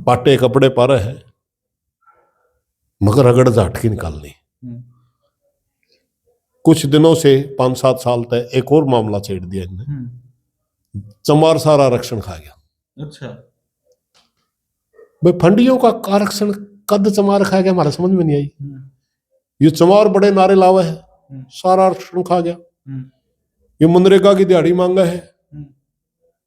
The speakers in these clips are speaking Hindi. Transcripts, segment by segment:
पाटे कपड़े पा रहे हैं, मगर रगड़ जाट की निकालनी। कुछ दिनों से 5-7 साल तक एक और मामला छेड़ दिया इन्होंने, चमार सारा आरक्षण खा गया। अच्छा भाई फंडियों का आरक्षण कद चमार खा गया, हमारा समझ में नहीं आई। ये चमार बड़े नारे लावे है, सारा आरक्षण खा गया। ये मनरेगा की दिहाड़ी मांगा है,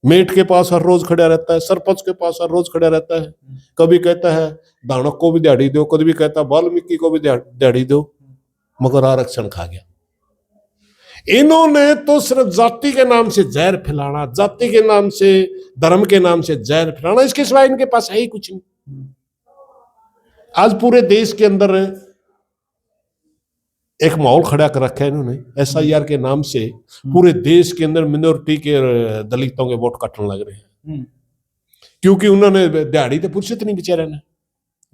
मेट के पास हर रोज खड़ा रहता है, सरपंच के पास हर रोज खड़ा रहता है। कभी कहता है दानक को भी दिहाड़ी दो, कभी कहता है वाल्मीकि को भी दिहाड़ी दो, मगर आरक्षण खा गया। इन्होंने तो सिर्फ जाति के नाम से जहर फैलाना, जाति के नाम से, धर्म के नाम से जहर फैलाना, इसके सिवाय इनके पास है ही कुछ नहीं। आज पूरे देश के अंदर एक माहौल खड़ा कर रखा है इन्होंने, SIR के नाम से पूरे देश के अंदर मिनोरिटी के, दलितों के वोट काटने लग रहे हैं। क्योंकि उन्होंने दिहाड़ी तो पुरुषित नहीं बेचारे ने,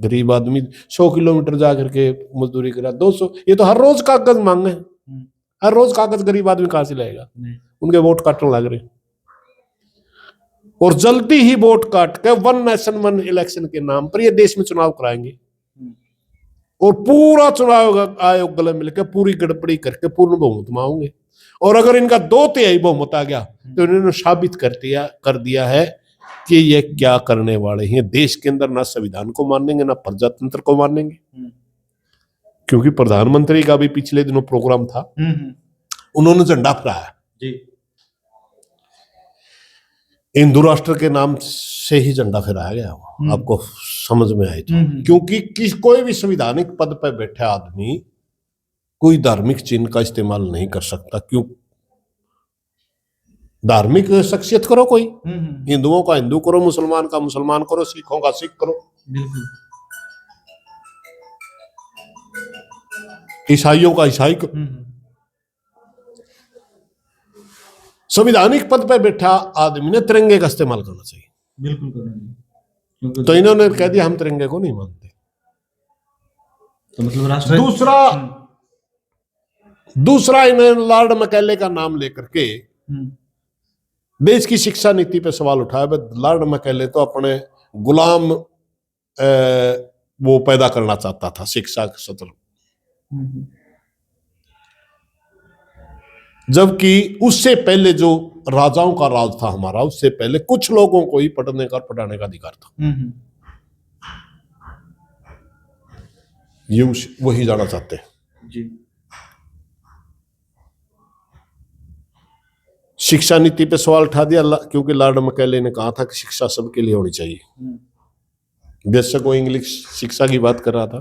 गरीब आदमी 100 किलोमीटर जाकर के मजदूरी करा, 200, ये तो हर रोज कागज मांगे, हर रोज कागज गरीब आदमी कहां से लाएगा? उनके वोट काटने लग रहे, और जल्दी ही वोट काट के 1 नेशन 1 इलेक्शन के नाम पर ये देश में चुनाव कराएंगे, और पूरा चुनाव आयोग गले मिलकर पूरी गड़बड़ी करके पूर्ण बहुमत मांगेंगे। और अगर इनका 2/3 बहुमत आ गया तो इन्होंने साबित कर दिया है कि ये क्या करने वाले हैं। देश के अंदर ना संविधान को मानेंगे, ना प्रजातंत्र को मानेंगे। क्योंकि प्रधानमंत्री का भी पिछले दिनों प्रोग्राम था, उन्होंने झंडा फहराया जी, हिंदू राष्ट्र के नाम से ही झंडा फहराया गया। आपको समझ में आई तो? क्योंकि कोई भी संवैधानिक पद पर बैठा आदमी कोई धार्मिक चिन्ह का इस्तेमाल नहीं कर सकता। क्यों? धार्मिक शख्सियत करो, कोई हिंदुओं का हिंदू करो, मुसलमान का मुसलमान करो, सिखों का सिख करो, ईसाइयों का ईसाई करो। संवैधानिक पद पर बैठा आदमी ने तिरंगे का इस्तेमाल करना चाहिए। बिल्कुल करना चाहिए। तो इन्होंने कह दिया हम तिरंगे को नहीं मानते। तो मतलब राष्ट्र दूसरा इन्हें लॉर्ड मैकेले का नाम लेकर के देश की शिक्षा नीति पे सवाल उठाया। लॉर्ड मैकेले तो अपने गुलाम वो पैदा करना चाहता था, शिक्षा के सत्र, जबकि उससे पहले जो राजाओं का राज था हमारा, उससे पहले कुछ लोगों को ही पढ़ने का पढ़ाने का अधिकार था। ये वही जाना चाहते हैं जी। शिक्षा नीति पे सवाल उठा दिया, क्योंकि लॉर्ड मैकेले ने कहा था कि शिक्षा सबके लिए होनी चाहिए। बेशक वो इंग्लिश शिक्षा की बात कर रहा था।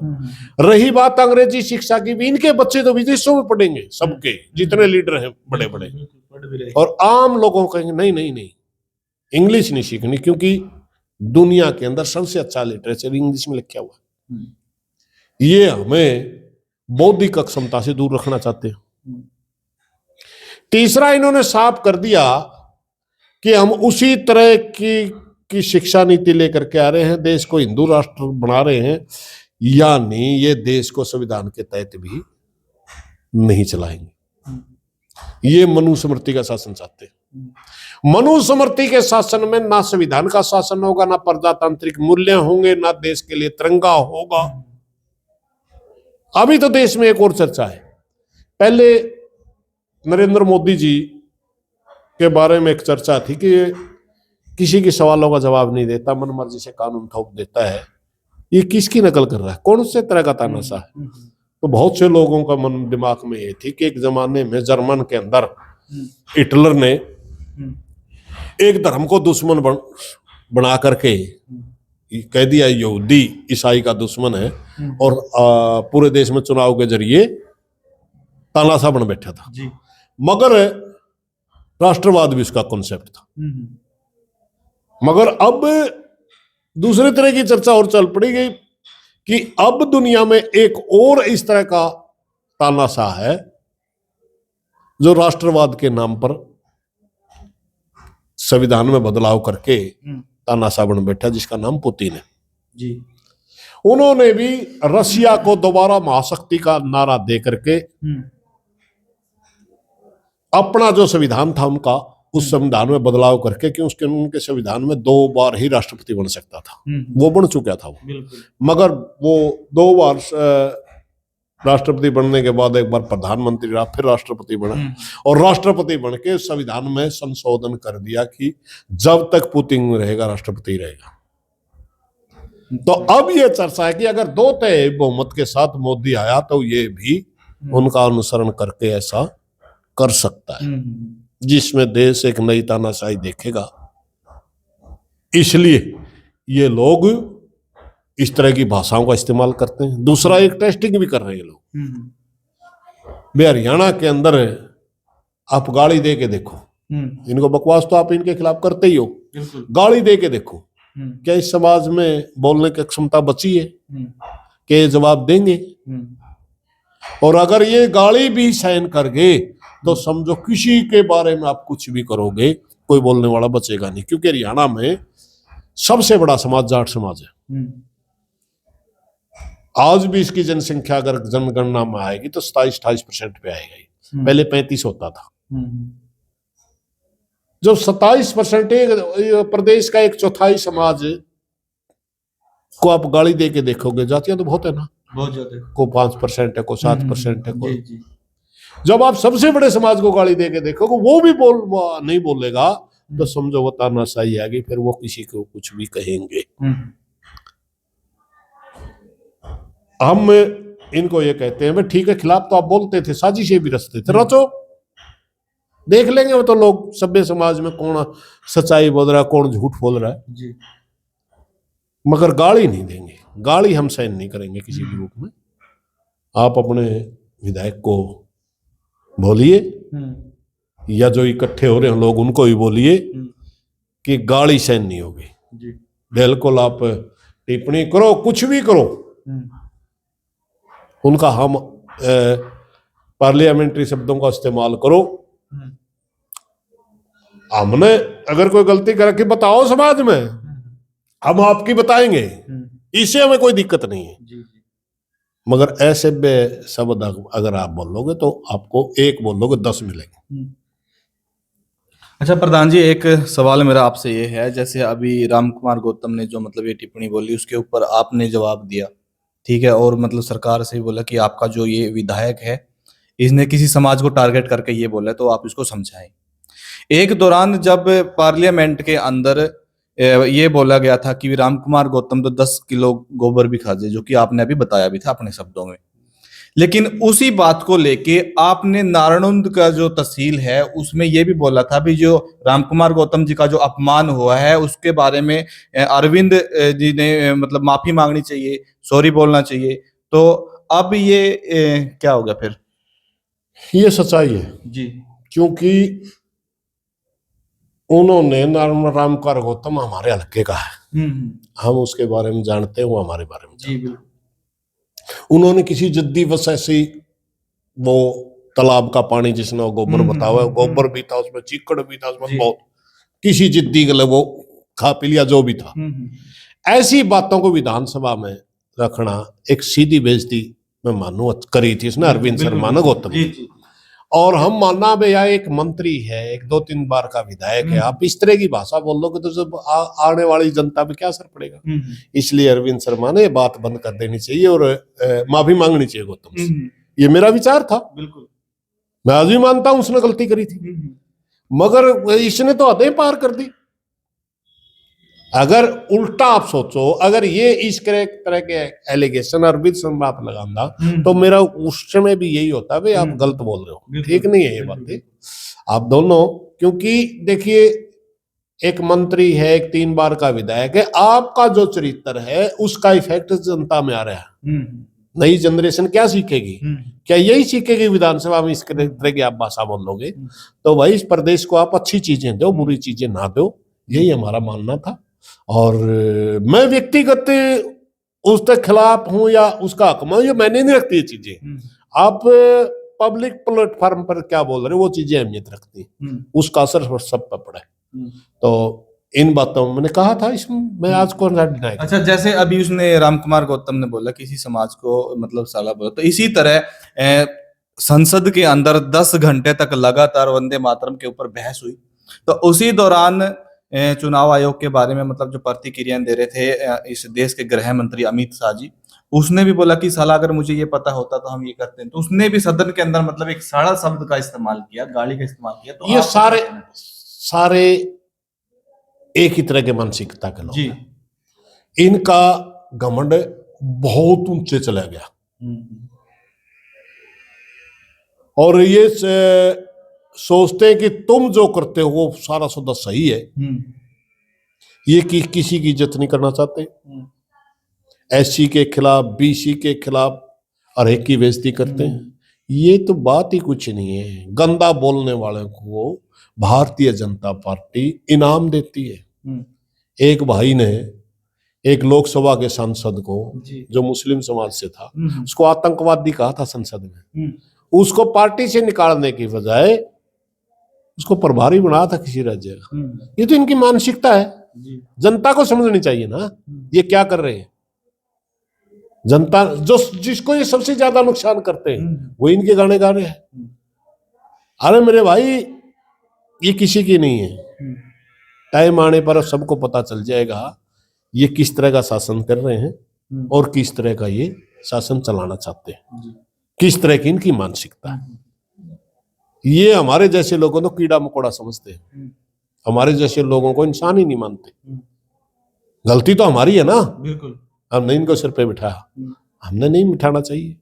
रही बात अंग्रेजी शिक्षा की, भी इनके बच्चे तो विदेशों में पढ़ेंगे, सबके जितने लीडर हैं बड़े बड़े, और आम लोगों कहेंगे नहीं नहीं नहीं, इंग्लिश नहीं सीखनी, क्योंकि दुनिया के अंदर सबसे अच्छा लिटरेचर इंग्लिश में लिखा हुआ। ये हमें बौद्धिक अक्षमता से दूर रखना चाहते हैं। तीसरा इन्होंने साफ कर दिया कि हम उसी तरह की शिक्षा नीति लेकर के आ रहे हैं, देश को हिंदू राष्ट्र बना रहे हैं, यानी ये देश को संविधान के तहत भी नहीं चलाएंगे। ये मनुस्मृति का शासन चाहते हैं। मनुस्मृति के शासन में ना संविधान का शासन होगा, ना प्रजातांत्रिक मूल्य होंगे, ना देश के लिए तिरंगा होगा। अभी तो देश में एक और चर्चा है। पहले नरेंद्र मोदी जी के बारे में एक चर्चा थी कि किसी के सवालों का जवाब नहीं देता, मनमर्जी से कानून ठोक देता है। ये किसकी नकल कर रहा है? कौन से तरह का तानाशाह है? तो बहुत से लोगों का मन दिमाग में ये थी कि एक जमाने में जर्मन के अंदर हिटलर ने एक धर्म को दुश्मन बना करके कह दिया यहूदी ईसाई का दुश्मन है, और पूरे देश में चुनाव के जरिए तानाशाह बन बैठा था जी। मगर राष्ट्रवाद भी उसका कॉन्सेप्ट था। मगर अब दूसरे तरह की चर्चा और चल पड़ी गई कि अब दुनिया में एक और इस तरह का तानाशाह है जो राष्ट्रवाद के नाम पर संविधान में बदलाव करके तानाशाह बन बैठा, जिसका नाम पुतिन है जी। उन्होंने भी रशिया को दोबारा महाशक्ति का नारा दे करके अपना जो संविधान था उनका उस संविधान में बदलाव करके कि उसके उनके संविधान में 2 बार ही राष्ट्रपति बन सकता था, वो बन चुका था वो। बिल्कुल। मगर वो 2 बार राष्ट्रपति बनने के बाद एक बार प्रधानमंत्री रहा, फिर राष्ट्रपति बना, और राष्ट्रपति बन के संविधान में संशोधन कर दिया कि जब तक पुतिन रहेगा राष्ट्रपति रहेगा। तो अब ये चर्चा है कि अगर 2 तिहाई बहुमत के साथ मोदी आया तो ये भी उनका अनुसरण करके ऐसा कर सकता है, जिसमें देश एक नई तानाशाही देखेगा। इसलिए ये लोग इस तरह की भाषाओं का इस्तेमाल करते हैं। दूसरा, एक टेस्टिंग भी कर रहे हैं लोग। वे हरियाणा के अंदर आप गाली दे के देखो, इनको बकवास तो आप इनके खिलाफ करते ही हो, गाली दे के देखो, क्या इस समाज में बोलने की क्षमता बची है? क्या ये जवाब देंगे? और अगर ये गाली भी सहन कर गए तो समझो किसी के बारे में आप कुछ भी करोगे, कोई बोलने वाला बचेगा नहीं, क्योंकि हरियाणा में सबसे बड़ा समाज जाट समाज है। आज भी इसकी जनसंख्या अगर जनगणना में आएगी तो 27-28% पे आएगा, पहले 35 होता था। जब 27% प्रदेश का 1/4 समाज को आप गाली दे के देखोगे, जातियां तो बहुत है ना, बहुत ज्यादा, को 5% है, को 7% है, को जब आप सबसे बड़े समाज को गाली दे के देखोगे, वो भी नहीं बोलेगा, तो समझो वो तानाशाही आ गई, फिर वो किसी को कुछ भी कहेंगे। हम इनको ये कहते हैं, ठीक है, खिलाफ तो आप बोलते थे, साजिशें भी रचते थे, रचो, देख लेंगे वो तो लोग सभ्य समाज में कौन सच्चाई बोल रहा है, कौन झूठ बोल रहा है जी। मगर गाली नहीं देंगे, गाली हम सहन नहीं करेंगे किसी भी रूप में। आप अपने विधायक को बोलिए, या जो इकट्ठे हो रहे हैं लोग उनको ही बोलिए कि गाली सहन नहीं होगी जी। बिल्कुल आप टिप्पणी करो, कुछ भी करो, उनका हम पार्लियामेंट्री शब्दों का इस्तेमाल करो। हमने अगर कोई गलती कर रखी बताओ समाज में, हम आपकी बताएंगे, इससे हमें कोई दिक्कत नहीं है जी। मगर ऐसे शब्द अगर आप बोलोगे तो आपको 1 बोलोगे 10 मिलेंगे। अच्छा प्रधान जी, एक सवाल मेरा आपसे ये है, जैसे अभी राम कुमार गौतम ने जो मतलब ये टिप्पणी बोली, उसके ऊपर आपने जवाब दिया, ठीक है, और मतलब सरकार से बोला कि आपका जो ये विधायक है इसने किसी समाज को टारगेट करके ये बोला, तो आप इसको समझाएं। एक दौरान जब पार्लियामेंट के अंदर ये बोला गया था कि राम कुमार गौतम तो 10 किलो गोबर भी खा जाए, जो कि आपने अभी बताया भी था अपने शब्दों में, लेकिन उसी बात को लेके आपने नारायणुंद का जो तहसील है उसमें ये भी बोला था भी जो राम कुमार गौतम जी का जो अपमान हुआ है उसके बारे में अरविंद जी ने मतलब माफी मांगनी चाहिए, सॉरी बोलना चाहिए। तो अब ये क्या होगा फिर? ये सच्चाई है जी, क्योंकि उन्होंने राम कुमार गौतम हमारे हल्के का है, हम उसके बारे में जानते हैं, वो हमारे बारे में जानते हैं। उन्होंने किसी जद्दी वश ऐसी वो तालाब का पानी जिसने वो गोबर बताया, गोबर भी था उसमें, चिकड़ भी था उसमें, बहुत किसी जिद्दी गले वो खा पी लिया जो भी था। ऐसी बातों को विधानसभा में रखना एक सीधी बेइज्जती मैं मानू करी थी इसने अरविंद शर्मा ने गौतम जी। और हम मानना भैया एक मंत्री है, 1-2-3 बार का विधायक है, आप इस तरह की भाषा बोल लोगे तो जब आने वाली जनता पे क्या असर पड़ेगा। इसलिए अरविंद शर्मा ने ये बात बंद कर देनी चाहिए और माफी मांगनी चाहिए गौतम से। ये मेरा विचार था, बिल्कुल मैं आज भी मानता हूं उसने गलती करी थी, मगर इसने तो हदें पार कर दी। अगर उल्टा आप सोचो, अगर ये इस तरह के एलिगेशन अरविंद शर्मा आप लगाऊंगा तो मेरा उस समय भी यही होता है, भाई आप गलत बोल रहे हो, ठीक नहीं है ये बातें आप दोनों। क्योंकि देखिए एक मंत्री है, एक 3 बार का विधायक है, आपका जो चरित्र है उसका इफेक्ट जनता में आ रहा है। नई जनरेशन क्या सीखेगी? क्या यही सीखेगी विधानसभा में इस तरह की आप भाषा बोल लोगे? तो भाई इस प्रदेश को आप अच्छी चीजें दो, बुरी चीजें ना दो, यही हमारा मानना था। और मैं व्यक्तिगत उसके खिलाफ हूं या उसका हक में, ये मैंने नहीं रखती ये चीजें। आप पब्लिक प्लेटफॉर्म पर क्या बोल रहे हो वो चीजें अहमियत रखती, उसका असर सब पर पड़ा है। तो इन बातों में मैंने कहा था, इसमें मैं आज कौन सा डिनाई। अच्छा, जैसे अभी उसने राम कुमार गौतम ने बोला किसी समाज को मतलब साला बोला, तो इसी तरह संसद के अंदर 10 घंटे तक लगातार वंदे मातरम के ऊपर बहस हुई तो उसी दौरान चुनाव आयोग के बारे में मतलब जो प्रतिक्रियाएं दे रहे थे इस देश के गृह मंत्री अमित शाह जी, उसने भी बोला कि साला अगर मुझे ये पता होता तो हम ये करते हैं। तो उसने भी सदन के अंदर मतलब एक साला शब्द का इस्तेमाल किया, गाली का इस्तेमाल किया। तो ये आप क्या कहना है? सारे एक ही तरह के मानसिकता के लोग जी। हैं। इनका घमंड बहुत ऊंचे चला गया और ये सोचते हैं कि तुम जो करते हो वो सारा सौदा सही है। ये किसी की इज्जत नहीं करना चाहते। एससी के खिलाफ, बीसी के खिलाफ हर एक की बेइज्जती करते हैं। ये तो बात ही कुछ नहीं है। गंदा बोलने वाले को भारतीय जनता पार्टी इनाम देती है। एक भाई ने एक लोकसभा के सांसद को जो मुस्लिम समाज से था उसको आतंकवादी कहा था संसद में। उसको पार्टी से निकालने की बजाय उसको प्रभारी बनाया था किसी राज्य का। ये तो इनकी मानसिकता है। जनता को समझनी चाहिए ना ये क्या कर रहे हैं। जनता जो जिसको ये सबसे ज्यादा नुकसान करते हैं वो इनके गाने गा रहे हैं। अरे मेरे भाई ये किसी की नहीं है। टाइम आने पर सबको पता चल जाएगा ये किस तरह का शासन कर रहे हैं और किस तरह का ये शासन चलाना चाहते हैं, किस तरह की इनकी मानसिकता है। ये हमारे जैसे लोगों को कीड़ा मकोड़ा समझते हैं। हमारे जैसे लोगों को इंसान ही नहीं मानते। गलती तो हमारी है ना। बिल्कुल। हमने इनको सिर पे बिठाया, हमने नहीं बिठाना चाहिए।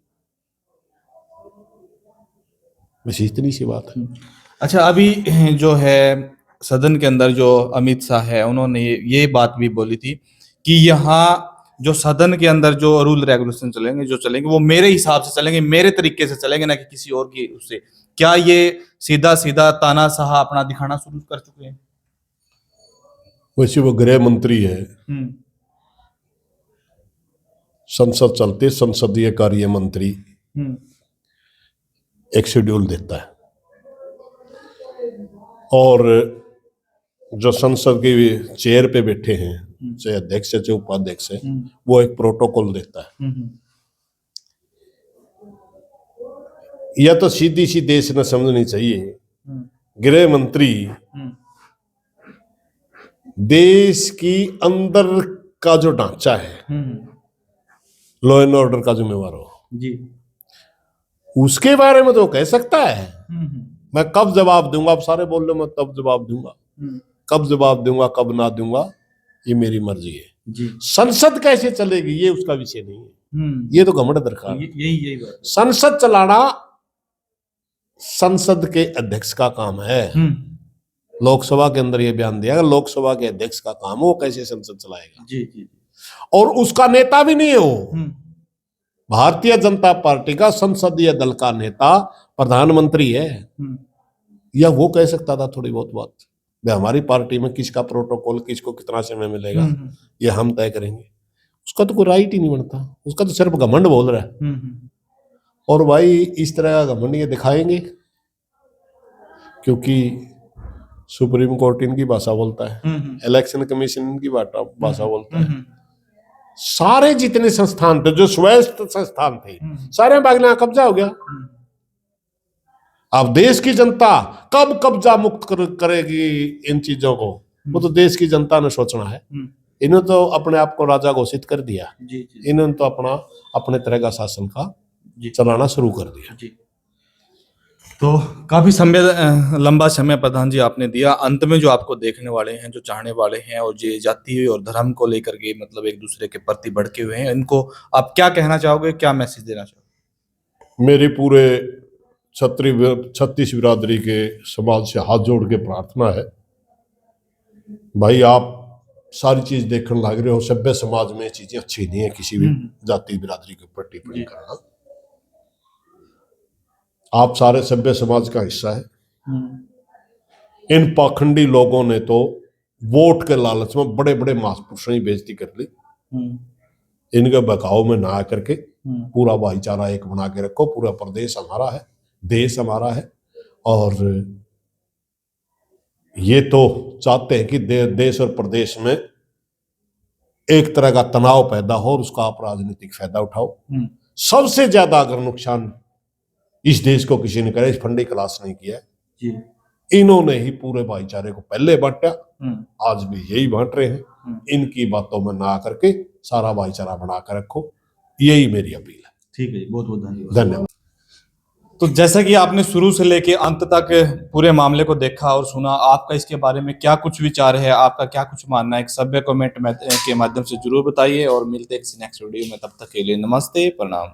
बस इतनी सी बात है। अच्छा, अभी जो है सदन के अंदर जो अमित शाह है उन्होंने ये बात भी बोली थी कि यहाँ जो सदन के अंदर जो रूल रेगुलेशन चलेंगे जो चलेंगे वो मेरे हिसाब से चलेंगे, मेरे तरीके से चलेंगे, ना कि किसी और की उससे। क्या ये सीधा सीधा तानाशाह अपना दिखाना शुरू कर चुके हैं? वैसे वो गृह मंत्री है, संसद चलते संसदीय कार्य मंत्री एक शेड्यूल देता है और जो संसद के चेयर पे बैठे हैं चाहे अध्यक्ष है चाहे उपाध्यक्ष है वो एक प्रोटोकॉल देता है। या तो सीधी सी देश ने समझनी चाहिए गृह मंत्री देश की अंदर का जो ढांचा है लॉ एंड ऑर्डर का जिम्मेवार हो जी, उसके बारे में तो कह सकता है मैं कब जवाब दूंगा। आप सारे बोल रहे मैं तब जवाब दूंगा, कब जवाब दूंगा कब ना दूंगा ये मेरी मर्जी है जी। संसद कैसे चलेगी ये उसका विषय नहीं है। ये तो घमंड दरकार यही बात। संसद चलाना संसद के अध्यक्ष का काम है। लोकसभा के अंदर ये बयान दिया लोकसभा के अध्यक्ष का काम है वो कैसे संसद चलाएगा। जी जी। और उसका नेता भी नहीं है वो। भारतीय जनता पार्टी का संसदीय दल का नेता प्रधानमंत्री है। या वो कह सकता था थोड़ी बहुत बात हमारी पार्टी में किसका प्रोटोकॉल किसको कितना समय मिलेगा ये हम तय करेंगे। उसका तो कोई राइट ही नहीं बनता। उसका तो सिर्फ घमंड बोल रहा है। और भाई इस तरह का घमंड ये दिखाएंगे क्योंकि सुप्रीम कोर्ट इनकी भाषा बोलता है, इलेक्शन कमीशन इनकी भाषा बोलता है। सारे जितने संस्थान थे जो स्वायत्त संस्थान थे सारे बागला कब्जा हो गया। अब देश की जनता कब कब्जा मुक्त करेगी इन चीजों को वो तो देश की जनता ने सोचना है। इन्होंने तो अपने आप को राजा घोषित कर दिया। इन्होंने तो अपने तरह का शासन का चलाना शुरू कर दिया। तो काफी लंबा समय प्रधान जी आपने दिया। अंत में जो आपको देखने वाले हैं जो चाहने वाले हैं और जो जाति और धर्म को लेकर के मतलब एक दूसरे के प्रति भड़के हुए हैं इनको आप क्या कहना चाहोगे, क्या मैसेज देना चाहोगे? मेरी पूरे छत्तीस बिरादरी के समाज से हाथ जोड़ के प्रार्थना है भाई आप सारी चीज देखने लग रहे हो। सभ्य समाज में चीजें अच्छी नहीं है किसी भी जाति बिरादरी के ऊपर टिप्पणी करना। आप सारे सभ्य समाज का हिस्सा है। इन पाखंडी लोगों ने तो वोट के लालच में बड़े बड़े महापुरुषों की बेइज्जती कर ली। इनके बहकाव में ना आकर के पूरा भाईचारा एक बना के रखो। पूरा प्रदेश हमारा है, देश हमारा है और ये तो चाहते हैं कि देश और प्रदेश में एक तरह का तनाव पैदा हो और उसका आप राजनीतिक फायदा उठाओ। सबसे ज्यादा अगर नुकसान इस देश को किसी ने करे, इस फंडी क्लास ने किया है, इन्होंने ही पूरे भाईचारे को पहले बांटा, हम्म, आज भी यही बांट रहे हैं। इनकी बातों में ना करके सारा भाईचारा बना कर रखो, यही मेरी अपील है। ठीक है जी, बहुत बहुत धन्यवाद। धन्यवाद। तो जैसा कि आपने शुरू से लेके अंत तक पूरे मामले को देखा और सुना, आपका इसके बारे में क्या कुछ विचार है, आपका क्या कुछ मानना है, एक सभ्य कमेंट के माध्यम से जरूर बताइए और मिलते हैं किसी नेक्स्ट वीडियो में। तब तक के लिए नमस्ते, प्रणाम।